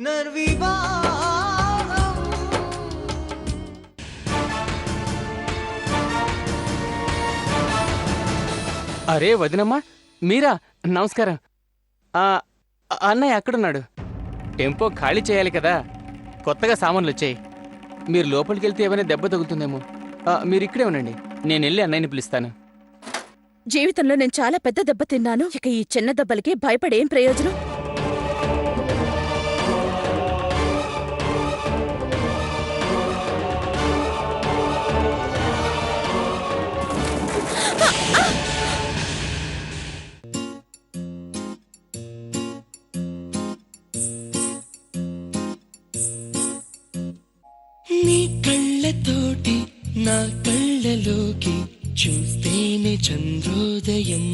అరే వదినమ్మా, మీరా? నమస్కారం. అన్నయ్య అక్కడున్నాడు. టెంపో ఖాళీ చేయాలి కదా, కొత్తగా సామాన్లు వచ్చాయి. మీరు లోపలికి వెళ్తే ఏమైనా దెబ్బ తగులుతుందేమో. మీరు ఇక్కడే ఉండండి, నేను వెళ్ళి అన్నయ్యని పిలుస్తాను. జీవితంలో నేను చాలా పెద్ద దెబ్బ తిన్నాను. ఇక ఈ చిన్న దెబ్బలకి భయపడేం ప్రయోజనం? నీ కళ్ళతోటి నా కళ్ళలోకి చూస్తేనే చంద్రోదయం,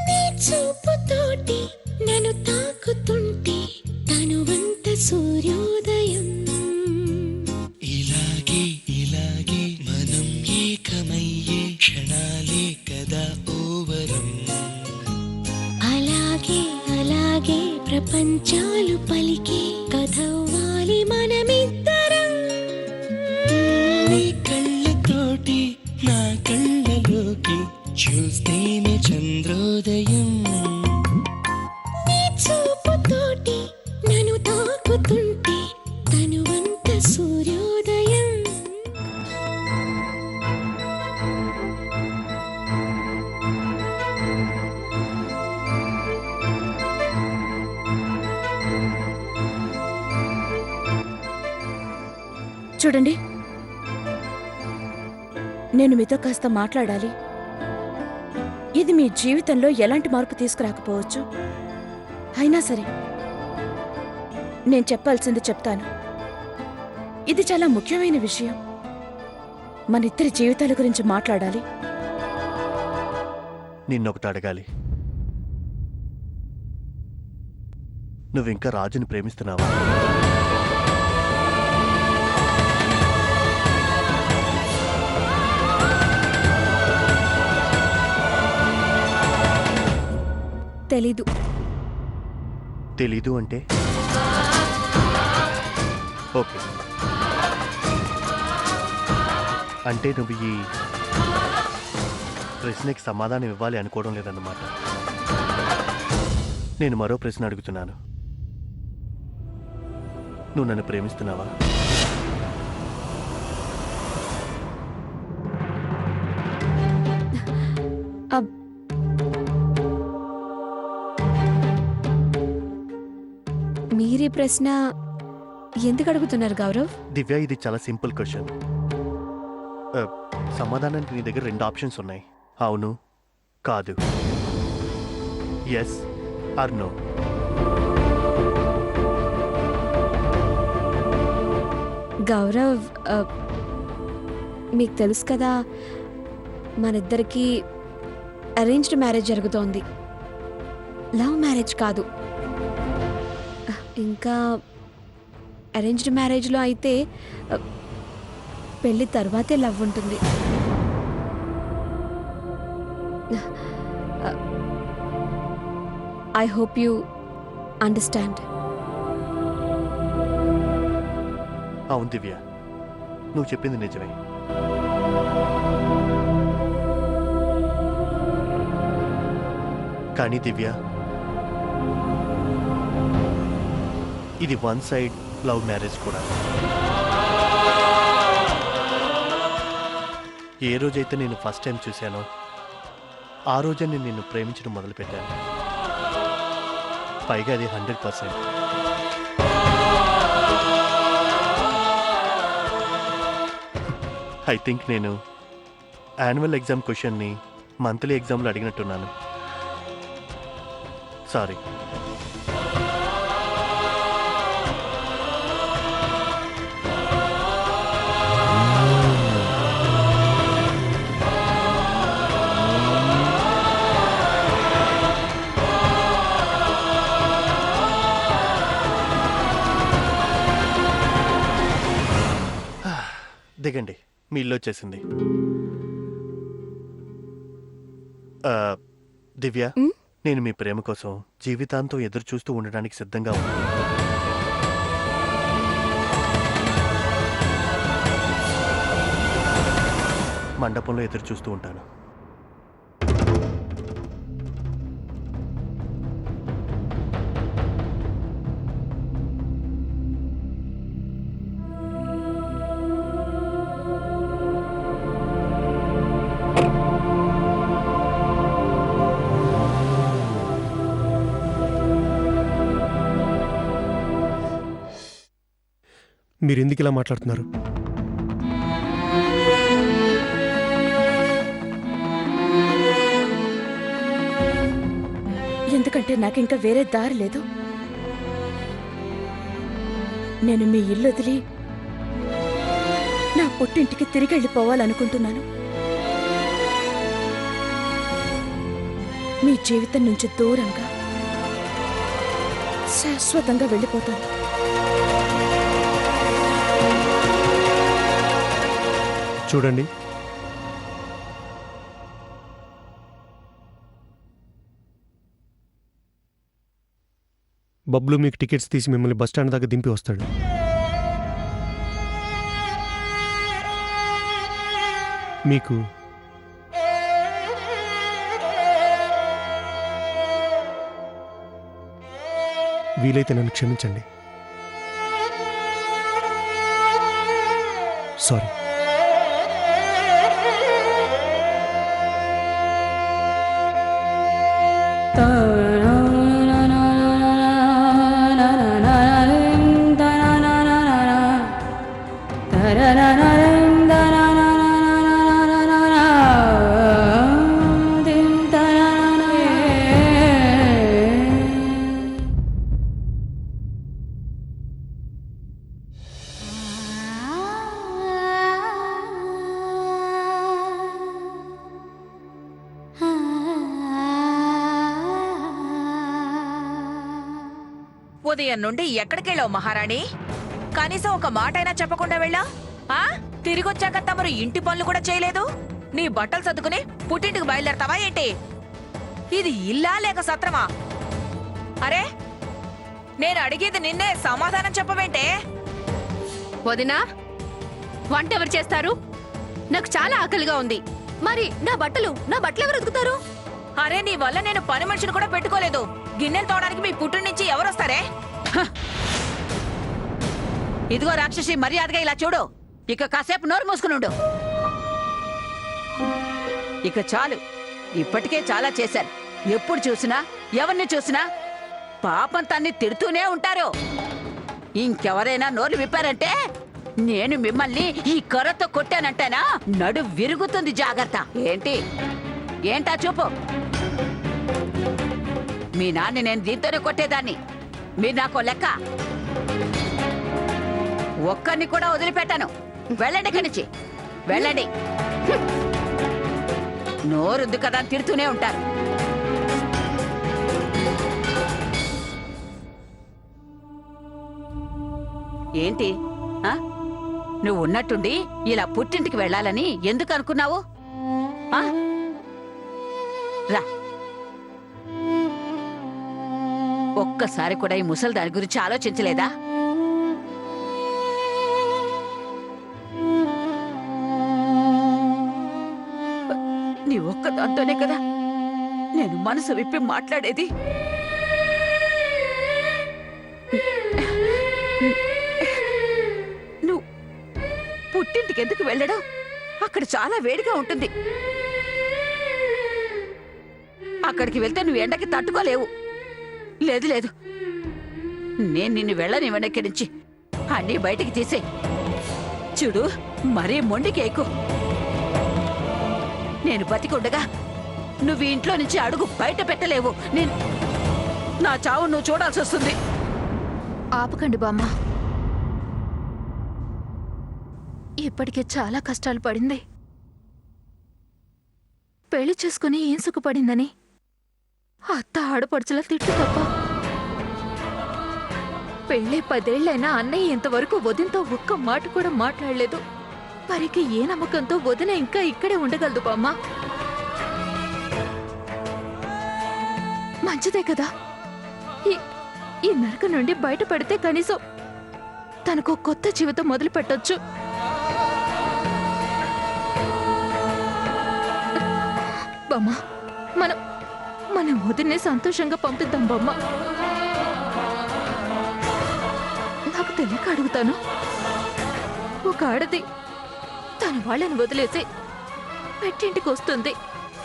నీ చూపుతోటి నన్ను తాకుతుంటే తనువంత సూర్యోదయం. ఇలాగే ఇలాగే మనం ఏకమయ్యే క్షణాలే కదా ఓవరం. అలాగే అలాగే ప్రపంచాలు పలికే కథవ్వాలి మనమిద్దరం. నీ కళ్ళతోటి నా కళ్ళలోకి చూస్తేనే చంద్రోదయం, నీ చూపుతోటి నన్ను తాకుతుంటే తనువంత సూర్యోదయం. చూడండి, నేను మీతో కాస్త మాట్లాడాలి. ఇది మీ జీవితంలో ఎలాంటి మార్పు తీసుకురాకపోవచ్చు, అయినా సరే నేను చెప్పాల్సింది చెప్తాను. ఇది చాలా ముఖ్యమైన విషయం. మనిద్దరి జీవితాల గురించి మాట్లాడాలి. నిన్నొకటి అడగాలి. నువ్వింకా రాజుని ప్రేమిస్తున్నావా? తెలీదు. తెలీదు అంటే ఓకే, అంటే నువ్వు ఈ ప్రశ్నకి సమాధానం ఇవ్వాలి అనుకోవడం లేదన్నమాట. నేను మరో ప్రశ్న అడుగుతున్నాను. నువ్వు నన్ను ప్రేమిస్తున్నావా? మీరే ప్రశ్న ఎందుకు అడుగుతున్నారు గౌరవ్? దివ్య, ఇది చాలా సింపుల్ క్వశ్చన్. సమాధానానికి నీ దగ్గర 2 ఆప్షన్స్ ఉన్నాయి. అవును, కాదు, ఎస్ ఆర్ నో. గౌరవ్, మీకు తెలుసు కదా, మనిద్దరికీ అరేంజ్డ్ మ్యారేజ్ జరుగుతోంది, లవ్ మ్యారేజ్ కాదు. ఇంకా అరేంజ్డ్ మ్యారేజ్లో అయితే పెళ్ళి తర్వాతే లవ్ ఉంటుంది. I hope you understand. అవును దివ్య, నువ్వు చెప్పింది నిజమే. కానీ దివ్య, ఇది 1 సైడ్ లవ్ మ్యారేజ్ కూడా. ఏ రోజైతే నేను ఫస్ట్ టైం చూశానో ఆ రోజే నేను నిన్ను ప్రేమించడం మొదలుపెట్టాను. పైగా అది 100%. ఐ థింక్ నేను యాన్యువల్ ఎగ్జామ్ క్వశ్చన్ని మంత్లీ ఎగ్జామ్లో అడిగినట్టున్నాను. సారీ. దిగండి, మీ ఇల్లు వచ్చేసింది. దివ్య, నేను మీ ప్రేమ కోసం జీవితాంతం ఎదురు చూస్తూ ఉండడానికి సిద్ధంగా ఉన్నాను. మండపంలో ఎదురు చూస్తూ ఉంటాను. మీరు ఎందుకు ఇలా మాట్లాడుతున్నారు? ఎందుకంటే నాకింకా వేరే దారి లేదు. నేను మీ ఇల్లు వదిలి నా పుట్టింటికి తిరిగి వెళ్ళిపోవాలనుకుంటున్నాను. మీ జీవితం నుంచి దూరంగా శాశ్వతంగా వెళ్ళిపోతాను. చూడండి, బబ్లు మీకు టికెట్స్ తీసి మిమ్మల్ని బస్టాండ్ దాకా దింపి వస్తాడు. మీకు వీలైతే నన్ను క్షమించండి. సారీ. ఉదయం నుండి ఎక్కడికెళ్ళావు మహారాణి? కనీసం ఒక మాటైనా చెప్పకుండా వెళ్ళా? తిరిగొచ్చాక తమరు ఇంటి పనులు కూడా చేయలేదు. నీ బట్టలు సర్దుకుని పుట్టింటికి బయలుదేరతావా ఏంటి? ఇది ఇల్లా లేక సత్రమా? అరే, నేను అడిగేది నిన్నే, సమాధానం చెప్పవేంటే? వదినా, వంట ఎవరు చేస్తారు? నాకు చాలా ఆకలిగా ఉంది. మరి నా బట్టలు ఎవరు ఉతుకుతారు? అరే, నీ వల్ల నేను పని మనిషిని కూడా పెట్టుకోలేదు. గిన్నెలు తోడానికి మీ పుట్టిన నుంచి ఎవరొస్తారే? ఇదిగో రాక్షసి, మర్యాదగా ఇలా చూడు. ఇక కాసేపు నోరు మూసుకునుండు. ఇక చాలు, ఇప్పటికే చాలా చేశారు. ఎప్పుడు చూసినా ఎవరిని చూసినా పాపం తన్ని తిడుతూనే ఉంటారు. ఇంకెవరైనా నోరు విప్పారంటే నేను మిమ్మల్ని ఈ కర్రతో కొట్టానంటేనా నడు విరుగుతుంది. జాగ్రత్త. ఏంటా చూపు? మీ నాన్ని నేను దీంతోనే కొట్టేదాన్ని. మీరు నాకు లెక్క. ఒక్కరిని కూడా వదిలిపెట్టాను. వెళ్ళండి ఇక్కడి నుంచి, వెళ్ళండి. నోరుద్దు కదా అని తిడుతూనే ఉంటారు. ఏంటి నువ్వు ఉన్నట్టుండి ఇలా పుట్టింటికి వెళ్ళాలని ఎందుకు అనుకున్నావు? రా, ఒక్కసారి కూడా ఈ ముసలి దాని గురించి ఆలోచించలేదా? నీ ఒక్క దాంతోనే కదా నేను మనసు విప్పి మాట్లాడేది. నువ్వు పుట్టింటికి ఎందుకు వెళ్ళడం? అక్కడ చాలా వేడిగా ఉంటుంది. అక్కడికి వెళ్తే నువ్వు ఎండకి తట్టుకోలేవు. లేదు, నేను నిన్ను వెళ్ళనివ్వను ఇక్కడి నుంచి. అన్నీ బయటికి తీసే. చూడు, మరీ మొండికేకు. నేను బతికుండగా నువ్వు ఇంట్లో నుంచి అడుగు బయట పెట్టలేవు. నా చావు నువ్వు చూడాల్సి వస్తుంది. ఆపకండి బామ్మ. ఇప్పటికే చాలా కష్టాలు పడింది. పెళ్లి చేసుకుని ఏం సుఖపడిందని అత్త ఆడపడుచుల తిట్లు తప్ప. పెళ్ళి 10 ఏళ్లైనా అన్నయ్య ఇంతవరకు వదినతో ఒక్క మాట కూడా మాట్లాడలేదు. మరికి ఏ నమ్మకంతో వదిన ఇంకా ఇక్కడే ఉండగలదు బామ్మ? మంచిదే కదా. ఈ ఈ నరక నుండి బయటపడితే కనీసం తనకు కొత్త జీవితం మొదలు పెట్టొచ్చు. బొమ్మ, మనం వదిన్నే సంతోషంగా పంపిద్దాం బొమ్మ. నాకు తెలియక అడుగుతాను. ఒక ఆడది తన వాళ్ళని వదిలేసి పెట్టింటికి వస్తుంది,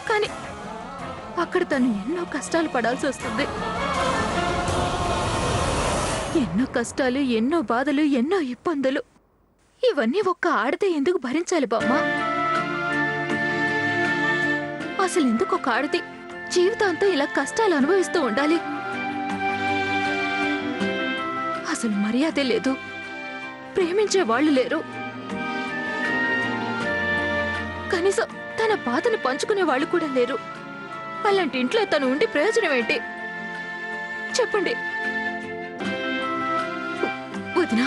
కానీ అక్కడ తను ఎన్నో కష్టాలు పడాల్సి వస్తుంది. ఎన్నో కష్టాలు, ఎన్నో బాధలు, ఎన్నో ఇబ్బందులు. ఇవన్నీ ఒక్క ఆడదే ఎందుకు భరించాలి బామ్మ? అసలు ఎందుకు ఒక ఆడది జీవితాంతం ఇలా కష్టాలు అనుభవిస్తూ ఉండాలి? అసలు మర్యాదే లేదు, ప్రేమించే వాళ్ళు లేరు, కనీసం తన బాధను పంచుకునే వాళ్ళు కూడా లేరు. అలాంటి ఇంట్లో తను ఉండి ప్రయోజనం ఏంటి చెప్పండి? వదినా,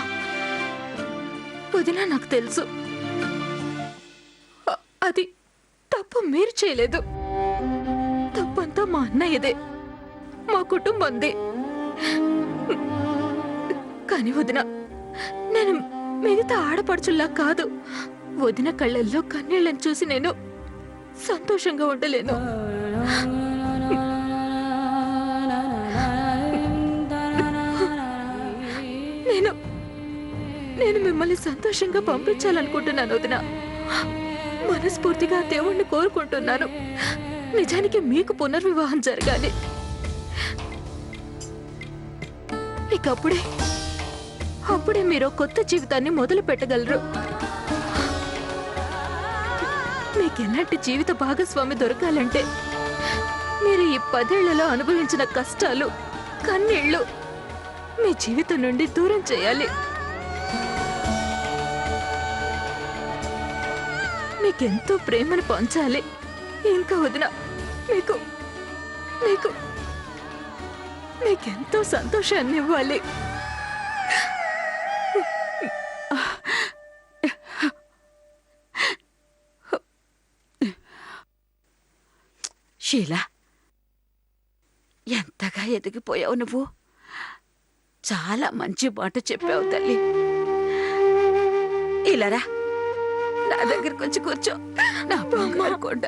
వదినా, నాకు తెలుసు అది తప్పు మీరు చేయలేదు. తప్పంతా మా అన్నయ్యదే, మా కుటుంబందే. కానీ వదిన, నేను మిగతా ఆడపడుచుల్లా కాదు. వదిన కళ్ళల్లో కన్నీళ్ళని చూసి నేను సంతోషంగా ఉండలేను. నేను మిమ్మల్ని సంతోషంగా పంపించాలనుకుంటున్నాను వదిన. మనస్ఫూర్తిగా దేవుణ్ణి కోరుకుంటున్నాను. నిజానికి మీకు పునర్వివాహం జరగాలి. అప్పుడే మీరు కొత్త జీవితాన్ని మొదలు పెట్టగలరు. మీకెలాంటి జీవిత భాగస్వామి దొరకాలంటే మీరు ఈ 10 ఏళ్లలో అనుభవించిన కష్టాలు, కన్నీళ్లు మీ జీవితం నుండి దూరం చేయాలి. మీకెంతో ప్రేమను పంచాలి. ఇంకా వదిన, మీకెంతో సంతోషాన్ని ఇవ్వాలి. షీలా, ఎంతగా ఎదిగిపోయావు నువ్వు. చాలా మంచి మాట చెప్పావు తల్లి. ఇలారా, నా దగ్గరకు వచ్చి కూర్చో. నా బంగారు కొండ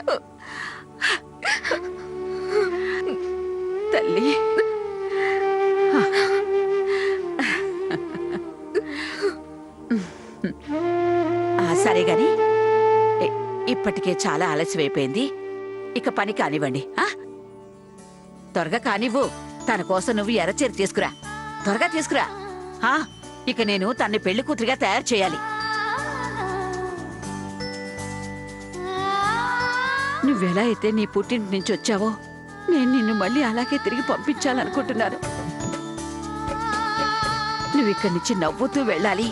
తల్లి. సరే గాని, ఇప్పటికే చాలా ఆలస్యమైపోయింది. ఇక పని కానివ్వండి. త్వరగా కానివ్వు. తన కోసం నువ్వు ఎర్రచీర తీసుకురా, త్వరగా తీసుకురా. ఇక నేను తన్ని పెళ్లి కూతురిగా తయారు చేయాలి. నువ్వెలా అయితే నీ పుట్టింటి నుంచి వచ్చావో, నేను నిన్ను మళ్ళీ అలాగే తిరిగి పంపించాలనుకుంటున్నాను. నువ్విక్కడి నుంచి నవ్వుతూ వెళ్ళాలి.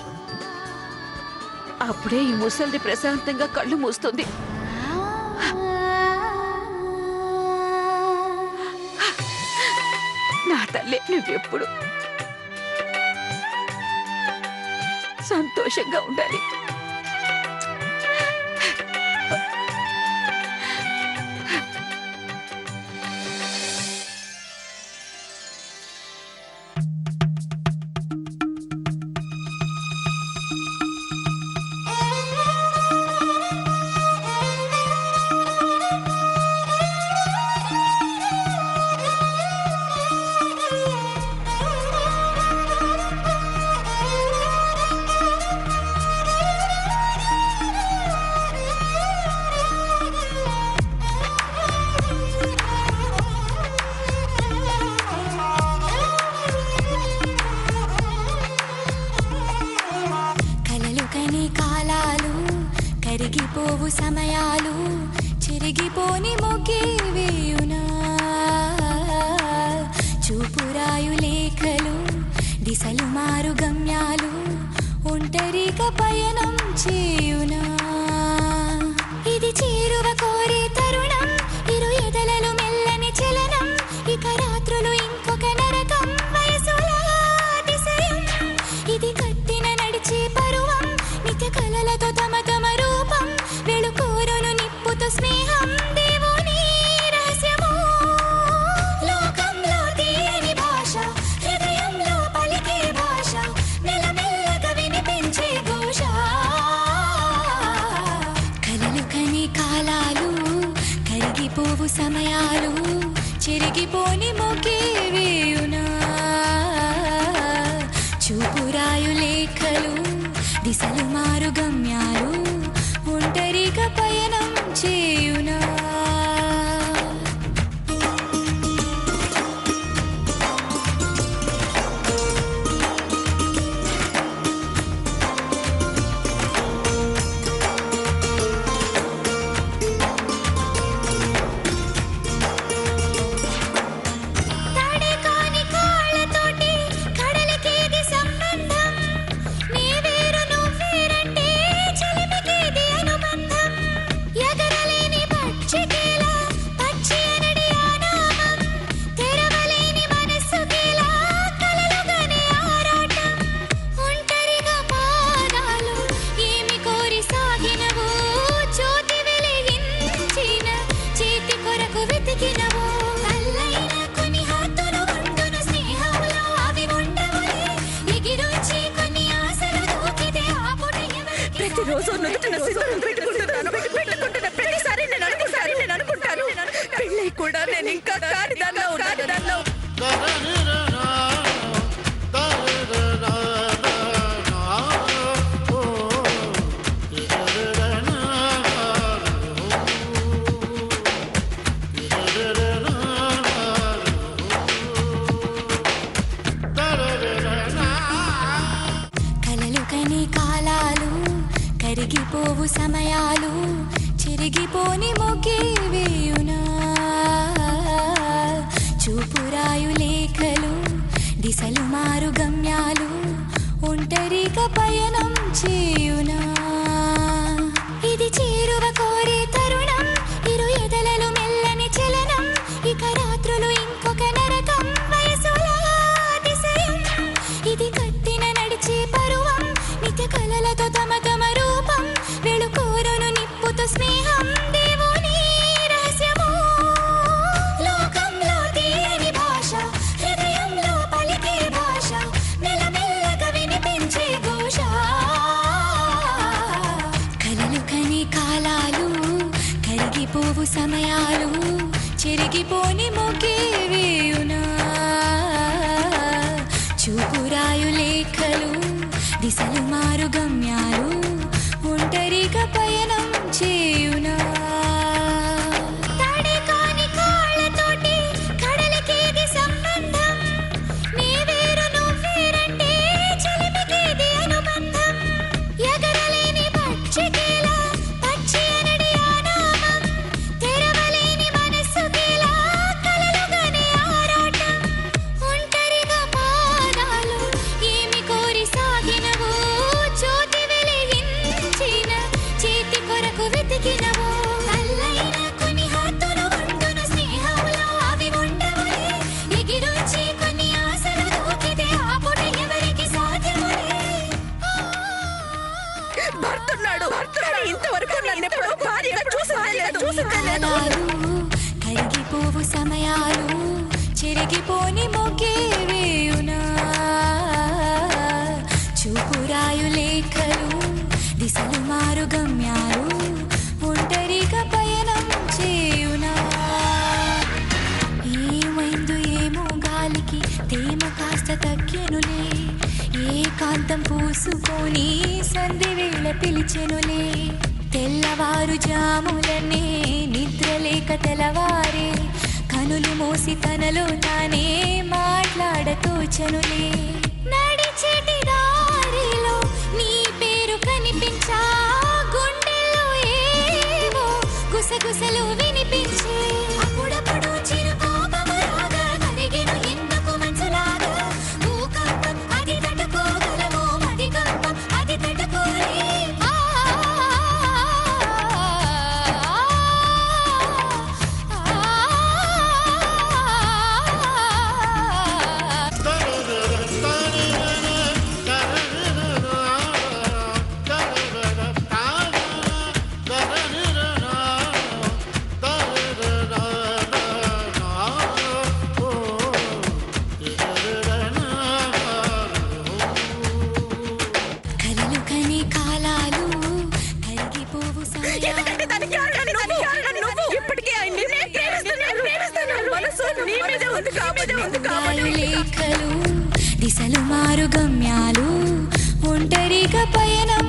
అప్పుడే ఈ ముసలిది ప్రశాంతంగా కళ్ళు మూస్తుంది. నా తల్లి, నువ్వెప్పుడు సంతోషంగా ఉండాలి. కరిగిపోవు సమయాలు, చిరిగిపోని మొగ్గేవేయునా. చూపురాయు లేఖలు, దిశలు మారు గమ్యాలు, ఒంటరిగా పయనం చేయునా. ఇది చేరువ కోరే తరుణం, ఇరు ఎదలలో మెల్లని చలనం. ఇక రాత్రులు ఇంకొక నరకం, వయసులా అతిశయం. ఇది కట్టిన నడిచే పరువం, నిత్య కలలతో తమ తమ రూపం. వెళుకోరును నిప్పుతో స్నేహం, దేవుని రహస్యము. లోకంలో సమయాలు చెరిగిపోని మొకే వేయునా చూపురాయు లేఖలు దిశలు మారు గమ్యాలు ఒంటరిగా పయనం చేయునా ప్రతిరోజు నుదుటిన సింధూరం పెట్టుకుంటున్నాను. పెట్టుకుంటున్న ప్రతిసారి నేను అనుకుంటాను పెళ్ళై కూడా నేను ఇంకా కానిదాన్నా ఉన్నాను. కలలు కని కాలాలు కరిగిపోవు సమయాలు చెరిగిపోని మొగే వేయునా చూపురాయు లేఖలు దిశలు మారు గమ్యాలు ఒంటరిగా పయనం చేయునా ఇది చేరువ కోరే తరుణం ఇరు ఎదలలో మెల్లని చలనం ఇక రాత్రులు ఇంకొక నరకం వయసుల అతిశయం ఇది కట్టిన నడిచే పరువం నిత్య కలలతో తమ తమ రూపం వెళుకోరును నిప్పుతో స్నేహం దేవుని రహస్యము లోకంలో తీయని భాష హృదయంలో పలికే భాష మెల్లమెల్లగా వినిపించే ఘోష కలలు కని కాలాలు కరిగిపోవు సమయాలు చెరిగిపోని మొగే వేయునా చూపురాయు లేఖలు దిశలు మారు గమ్యాలు ఒంటరిగా పయనం చేయునా తడి కాని కాళ్ళతోటి కడలకేది సంబంధం నీ వేరు నువ్వేరంటే చలిమికేది అనుబంధం ఎగరలేని పక్షికేలా పక్షి అనడి ఆనామం తెరవలేని మనస్సుకేలా కలలుగానే ఆరాటం ఒంటరిగా పాదాలు ఏమి కోరి సాగినవో జ్యోతి వెలిగించిన చేతి కొరకు వెతికినవో అల్లైన కొన్ని హద్దులు వండున స్నేహంలో అవి ఉండవులే ఎగిరొచ్చి కొన్ని ఆశలు దూకితే ఆపుట ఎవరికి సాధ్యములే భర్తున్నాడు ఇంతవరకు నన్ను ఎప్పుడూ భార్యగా చూసిందే లేదు. కరిగిపోవు సమయాలు చెరిగిపోని మొగే వేయునా చూపురాయు లేఖలు దిశలు మారు గమ్యాలు ఒంటరిగా పయనం చేయునా ఏమైందో ఏమో గాలికి తేమ కాస్త తగ్గెనులే ఏకాంతం పూసుకొని సంధి వేళ పిలిచెనులే తెల్లవారు జాములనే నిద్రలేక తెలవారే కనులు మూసి తనలో తానే మాట్లాడతోచనులే నడిచేటి దారిలో నీ పేరు కనిపించా గుండెల్లో ఏవో గుసగుసలు వినిపించే అప్పుడప్పుడు చిరు కోపములాగా కరిగిన ఎందుకు మంచులాగా భూకంపం అది తట్టుకోగలమో మది కంపం అది తట్టుకోలే ఉంది కాబట్టి లేఖలు దిశలు మారు గమ్యాలు ఒంటరిగా పయనం